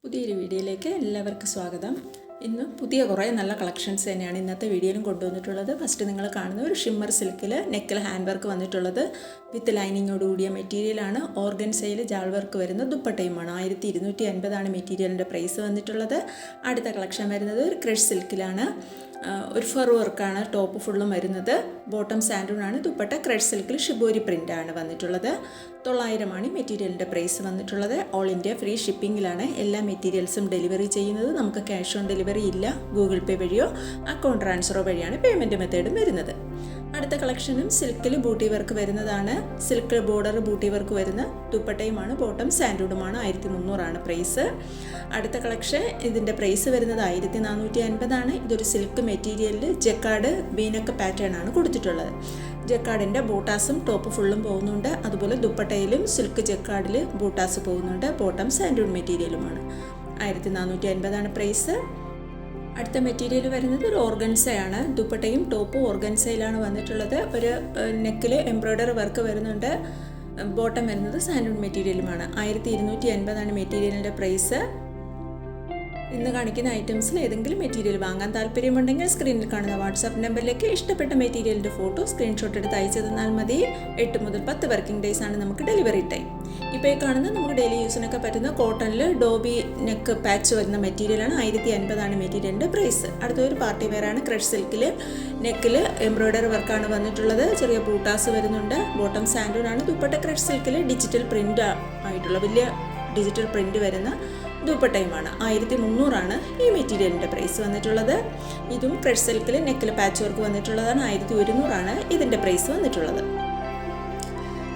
പുതിയൊരു വീഡിയോയിലേക്ക് എല്ലാവർക്കും സ്വാഗതം. ഇന്ന് പുതിയ കുറേ നല്ല കളക്ഷൻസ് തന്നെയാണ് ഇന്നത്തെ വീഡിയോയിലും കൊണ്ടുവന്നിട്ടുള്ളത്. ഫസ്റ്റ് നിങ്ങൾ കാണുന്ന ഒരു ഷിമ്മർ സിൽക്കിൽ നെക്കിൽ ഹാൻഡ് വർക്ക് വന്നിട്ടുള്ളത് വിത്ത് ലൈനിങ്ങോട് കൂടിയ മെറ്റീരിയലാണ്. ഓർഗൻസയിൽ ജാൾ വർക്ക് വരുന്ന ദുപ്പട്ടയുമാണ്. 1250 മെറ്റീരിയലിൻ്റെ പ്രൈസ് വന്നിട്ടുള്ളത്. അടുത്ത കളക്ഷൻ വരുന്നത് ഒരു ക്രഷ് സിൽക്കിലാണ്. ഒരു ഫർ വർക്കാണ് ടോപ്പ് ഫുള്ളും വരുന്നത്. ബോട്ടം സാൻഡൂണാണ്. ദുപ്പട്ട ക്രഷ് സിൽക്കിൽ ഷിബോരി പ്രിൻ്റാണ് വന്നിട്ടുള്ളത്. 900 മെറ്റീരിയലിൻ്റെ പ്രൈസ് വന്നിട്ടുള്ളത്. ഓൾ ഇന്ത്യ ഫ്രീ ഷിപ്പിങ്ങിലാണ് എല്ലാ മെറ്റീരിയൽസും ഡെലിവറി ചെയ്യുന്നത്. നമുക്ക് ക്യാഷ് ഓൺ ഡെലിവറി ഇല്ല. ഗൂഗിൾ പേ വഴിയോ അക്കൗണ്ട് ട്രാൻസ്ഫറോ വഴിയാണ് പേയ്മെൻറ്റ് മെത്തേഡും വരുന്നത്. അടുത്ത കളക്ഷനും സിൽക്കിൽ ബൂട്ടി വർക്ക് വരുന്നതാണ്. സിൽക്ക് ബോർഡർ ബൂട്ടി വർക്ക് വരുന്ന ദുപ്പട്ടയുമാണ്. ബോട്ടം സാൻഡൂണുമാണ്. 1300 പ്രൈസ്. അടുത്ത കളക്ഷൻ ഇതിൻ്റെ പ്രൈസ് വരുന്നത് 1450. ഇതൊരു സിൽക്ക് മെറ്റീരിയലിൽ ജക്കാർഡ് ബീനക്ക് പാറ്റേൺ ആണ് കൊടുത്തിട്ടുള്ളത്. ജക്കാർഡിൻ്റെ ബൂട്ടാസും ടോപ്പ് ഫുള്ളും പോകുന്നുണ്ട്. അതുപോലെ ദുപ്പട്ടയിലും സിൽക്ക് ജക്കാർഡിൽ ബൂട്ടാസ് പോകുന്നുണ്ട്. ബോട്ടം സാൻഡൂൺ മെറ്റീരിയലുമാണ്. 1450 പ്രൈസ്. അടുത്ത മെറ്റീരിയൽ വരുന്നത് ഒരു ഓർഗൻസയാണ്. ദുപ്പട്ടയും ടോപ്പും ഓർഗൻസയിലാണ് വന്നിട്ടുള്ളത്. ഒരു നെക്കിൽ എംബ്രോയ്ഡറി വർക്ക് വരുന്നുണ്ട്. ബോട്ടം വരുന്നത് സാൻഡൂൺ മെറ്റീരിയലുമാണ്. 1250 മെറ്റീരിയലിൻ്റെ പ്രൈസ്. ഇന്ന് കാണിക്കുന്ന ഐറ്റംസിൽ ഏതെങ്കിലും മെറ്റീരിയൽ വാങ്ങാൻ താല്പര്യമുണ്ടെങ്കിൽ സ്ക്രീനിൽ കാണുന്ന വാട്സാപ്പ് നമ്പറിലേക്ക് ഇഷ്ടപ്പെട്ട മെറ്റീരിയലിൻ്റെ ഫോട്ടോ സ്ക്രീൻഷോട്ട് എടുത്ത് അയച്ചു തന്നാൽ മതി. 8 മുതൽ 10 വർക്കിംഗ് ഡേയ്സ് ആണ് നമുക്ക് ഡെലിവറി ടൈം. ഇപ്പോൾ ഈ കാണുന്ന നമുക്ക് ഡെയിലി യൂസിനൊക്കെ പറ്റുന്ന കോട്ടണിൽ ഡോബി നെക്ക് പാച്ച് വരുന്ന മെറ്റീരിയലാണ്. 1050 മെറ്റീരിയലിൻ്റെ പ്രൈസ്. അടുത്തൊരു പാർട്ടി വെയറാണ്. ക്രഷ് സിൽക്കിൽ നെക്കിൽ എംബ്രോയ്ഡറി വർക്കാണ് വന്നിട്ടുള്ളത്. ചെറിയ ബൂട്ടാസ് വരുന്നുണ്ട്. ബോട്ടം സാൻഡൂണാണ്. ദുപ്പട്ട ക്രഷ് സിൽക്കിൽ ഡിജിറ്റൽ പ്രിൻ്റ് ആയിട്ടുള്ള വലിയ ഡിജിറ്റൽ പ്രിൻ്റ് വരുന്ന ദുപ്പട്ടയുമാണ്. 1300 ഈ മെറ്റീരിയലിൻ്റെ പ്രൈസ് വന്നിട്ടുള്ളത്. ഇതും ക്രഷ് സിൽക്കിൽ നെക്കിൽ പാച്ച് വർക്ക് വന്നിട്ടുള്ളതാണ്. 1100 ഇതിൻ്റെ പ്രൈസ് വന്നിട്ടുള്ളത്.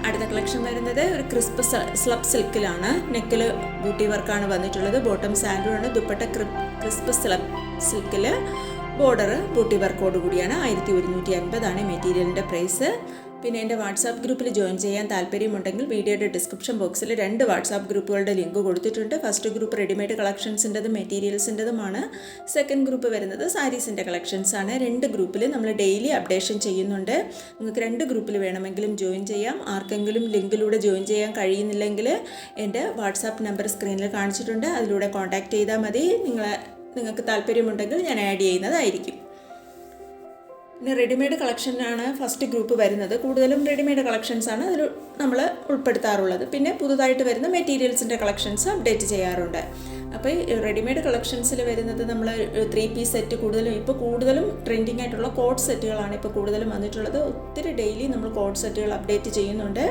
അടുത്ത കളക്ഷൻ വരുന്നത് ഒരു ക്രിസ്പ് സ്ലബ് സിൽക്കിലാണ്. നെക്കിൽ ബൂട്ടി വർക്കാണ് വന്നിട്ടുള്ളത്. ബോട്ടം സാൻഡൂണാണ്. ദുപ്പട്ട ക്രിസ്പ് സ്ലബ് സിൽക്കിൽ ബോർഡർ ബൂട്ടി വർക്കോട് കൂടിയാണ്. 1150 മെറ്റീരിയലിൻ്റെ പ്രൈസ്. പിന്നെ എൻ്റെ വാട്സാപ്പ് ഗ്രൂപ്പിൽ ജോയിൻ ചെയ്യാൻ താല്പര്യമുണ്ടെങ്കിൽ വീഡിയോയുടെ ഡിസ്ക്രിപ്ഷൻ ബോക്സിൽ 2 വാട്സാപ്പ് ഗ്രൂപ്പുകളുടെ ലിങ്ക് കൊടുത്തിട്ടുണ്ട്. ഫസ്റ്റ് ഗ്രൂപ്പ് റെഡിമെയ്ഡ് കളക്ഷൻസിൻ്റെതും മെറ്റീരിയൽസിൻ്റെതുമാണ്. സെക്കൻഡ് ഗ്രൂപ്പ് വരുന്നത് സാരീസിൻ്റെ കളക്ഷൻസാണ്. 2 ഗ്രൂപ്പിൽ നമ്മൾ ഡെയിലി അപ്ഡേഷൻ ചെയ്യുന്നുണ്ട്. നിങ്ങൾക്ക് 2 ഗ്രൂപ്പിൽ വേണമെങ്കിലും ജോയിൻ ചെയ്യാം. ആർക്കെങ്കിലും ലിങ്കിലൂടെ ജോയിൻ ചെയ്യാൻ കഴിയുന്നില്ലെങ്കിൽ എൻ്റെ വാട്സാപ്പ് നമ്പർ സ്ക്രീനിൽ കാണിച്ചിട്ടുണ്ട്. അതിലൂടെ കോൺടാക്റ്റ് ചെയ്താൽ മതി. നിങ്ങൾക്ക് താല്പര്യമുണ്ടെങ്കിൽ ഞാൻ ആഡ് ചെയ്യുന്നതായിരിക്കും. പിന്നെ റെഡിമെയ്ഡ് കളക്ഷനാണ് ഫസ്റ്റ് ഗ്രൂപ്പ് വരുന്നത്. കൂടുതലും റെഡിമെയ്ഡ് കളക്ഷൻസാണ് അതിൽ നമ്മൾ ഉൾപ്പെടുത്താറുള്ളത്. പിന്നെ പുതുതായിട്ട് വരുന്ന മെറ്റീരിയൽസിൻ്റെ കളക്ഷൻസ് അപ്ഡേറ്റ് ചെയ്യാറുണ്ട്. അപ്പോൾ ഈ റെഡിമെയ്ഡ് കളക്ഷൻസിൽ വരുന്നത് നമ്മൾ 3 പീസ് സെറ്റ് കൂടുതലും ട്രെൻഡിങ് ആയിട്ടുള്ള കോഡ് സെറ്റുകളാണ് ഇപ്പോൾ കൂടുതലും വന്നിട്ടുള്ളത്. ഒത്തിരി ഡെയിലി നമ്മൾ കോഡ് സെറ്റുകൾ അപ്ഡേറ്റ് ചെയ്യുന്നുണ്ട്.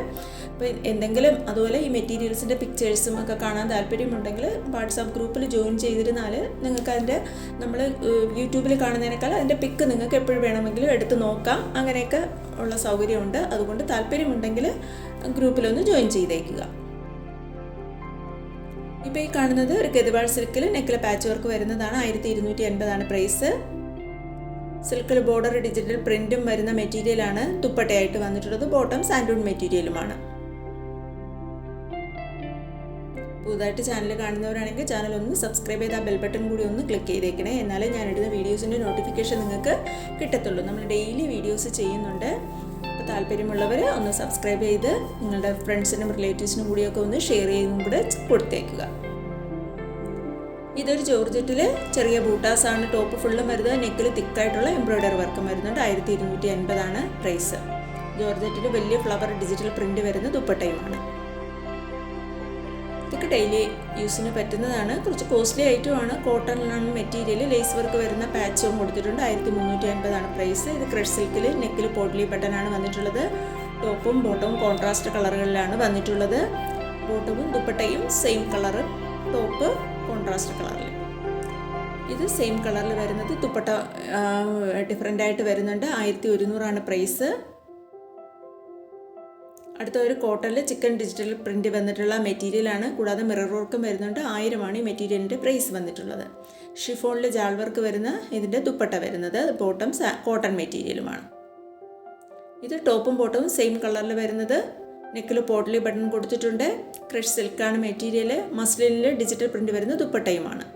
അപ്പോൾ എന്തെങ്കിലും അതുപോലെ ഈ മെറ്റീരിയൽസിൻ്റെ പിക്ചേഴ്സും ഒക്കെ കാണാൻ താല്പര്യമുണ്ടെങ്കിൽ വാട്സാപ്പ് ഗ്രൂപ്പിൽ ജോയിൻ ചെയ്തിരുന്നാൽ നിങ്ങൾക്ക് അതിൻ്റെ നമ്മൾ യൂട്യൂബിൽ കാണുന്നതിനേക്കാൾ അതിൻ്റെ പിക്ക് നിങ്ങൾക്ക് എപ്പോഴും വേണമെങ്കിലും എടുത്ത് നോക്കാം. അങ്ങനെയൊക്കെ ഉള്ള സൗകര്യമുണ്ട്. അതുകൊണ്ട് താല്പര്യമുണ്ടെങ്കിൽ ഗ്രൂപ്പിലൊന്ന് ജോയിൻ ചെയ്തേക്കുക. ഇപ്പോൾ ഈ കാണുന്നത് ഒരു ഗദ്വാൾ സിൽക്കിൽ നെക്കിൽ പാച്ച് വർക്ക് വരുന്നതാണ്. 1250 പ്രൈസ്. സിൽക്കിൽ ബോർഡർ ഡിജിറ്റൽ പ്രിൻറ്റും വരുന്ന മെറ്റീരിയലാണ് ദുപ്പട്ടയായിട്ട് വന്നിട്ടുള്ളത്. ബോട്ടം സാൻഡൂൺ മെറ്റീരിയലുമാണ്. പുതുതായിട്ട് ചാനൽ കാണുന്നവരാണെങ്കിൽ ചാനൽ ഒന്ന് സബ്സ്ക്രൈബ് ചെയ്ത് ആ ബെൽ ബട്ടൺ കൂടി ഒന്ന് ക്ലിക്ക് ചെയ്തേക്കണേ. എന്നാലേ ഞാനിടുന്ന വീഡിയോസിൻ്റെ നോട്ടിഫിക്കേഷൻ നിങ്ങൾക്ക് കിട്ടത്തുള്ളൂ. നമ്മൾ ഡെയിലി വീഡിയോസ് ചെയ്യുന്നുണ്ട്. അപ്പോൾ താല്പര്യമുള്ളവർ ഒന്ന് സബ്സ്ക്രൈബ് ചെയ്ത് നിങ്ങളുടെ ഫ്രണ്ട്സിനും റിലേറ്റീവ്സിനും കൂടിയൊക്കെ ഒന്ന് ഷെയർ ചെയ്തും കൂടെ കൊടുത്തേക്കുക. ഇതൊരു ജോർജറ്റിൽ ചെറിയ ബൂട്ടാസാണ്. ടോപ്പ് ഫുള്ളും വരുന്നത്. നെക്കിൽ തിക്കായിട്ടുള്ള എംബ്രോയ്ഡറി വർക്കും വരുന്നുണ്ട്. 1250 പ്രൈസ്. ജോർജറ്റിൽ വലിയ ഫ്ലവർ ഡിജിറ്റൽ പ്രിൻ്റ് വരുന്ന ദുപ്പട്ടയുമാണ്. ഇതൊക്കെ ഡെയിലി യൂസിന് പറ്റുന്നതാണ്. കുറച്ച് കോസ്റ്റ്ലി ഐറ്റമാണ്. കോട്ടണിലാണ് മെറ്റീരിയൽ. ലേസ് വർക്ക് വരുന്ന പാച്ചും കൊടുത്തിട്ടുണ്ട്. 1350 പ്രൈസ്. ഇത് ക്രഷ് സിൽക്കിൽ നെക്കിൽ പോട്ട്ലി ബട്ടനാണ് വന്നിട്ടുള്ളത്. ടോപ്പും ബോട്ടവും കോൺട്രാസ്റ്റ് കളറുകളിലാണ് വന്നിട്ടുള്ളത്. ബോട്ടവും ദുപ്പട്ടയും സെയിം കളറ്. ടോപ്പ് കോൺട്രാസ്റ്റ് കളറിൽ. ഇത് സെയിം കളറിൽ വരുന്നത്. ദുപ്പട്ട ഡിഫറെൻ്റ് ആയിട്ട് വരുന്നുണ്ട്. 1100 പ്രൈസ്. അടുത്ത ഒരു കോട്ടണിൽ ചിക്കൻ ഡിജിറ്റൽ പ്രിൻ്റ് വന്നിട്ടുള്ള മെറ്റീരിയലാണ്. കൂടാതെ മിറർ വർക്കും വരുന്നുണ്ട്. 1000 ഈ മെറ്റീരിയലിൻ്റെ പ്രൈസ് വന്നിട്ടുള്ളത്. ഷിഫോണിൽ ജാൾ വർക്ക് വരുന്ന ഇതിൻ്റെ ദുപ്പട്ട വരുന്നത്. ബോട്ടം കോട്ടൺ മെറ്റീരിയലുമാണ്. ഇത് ടോപ്പും ബോട്ടവും സെയിം കളറിൽ വരുന്നത്. നെക്കിൽ പോട്ട്ലി ബട്ടൺ കൊടുത്തിട്ടുണ്ട്. ക്രഷ് സിൽക്കാണ് മെറ്റീരിയൽ. മസ്ലിനിൽ ഡിജിറ്റൽ പ്രിൻ്റ് വരുന്ന ദുപ്പട്ടയുമാണ്.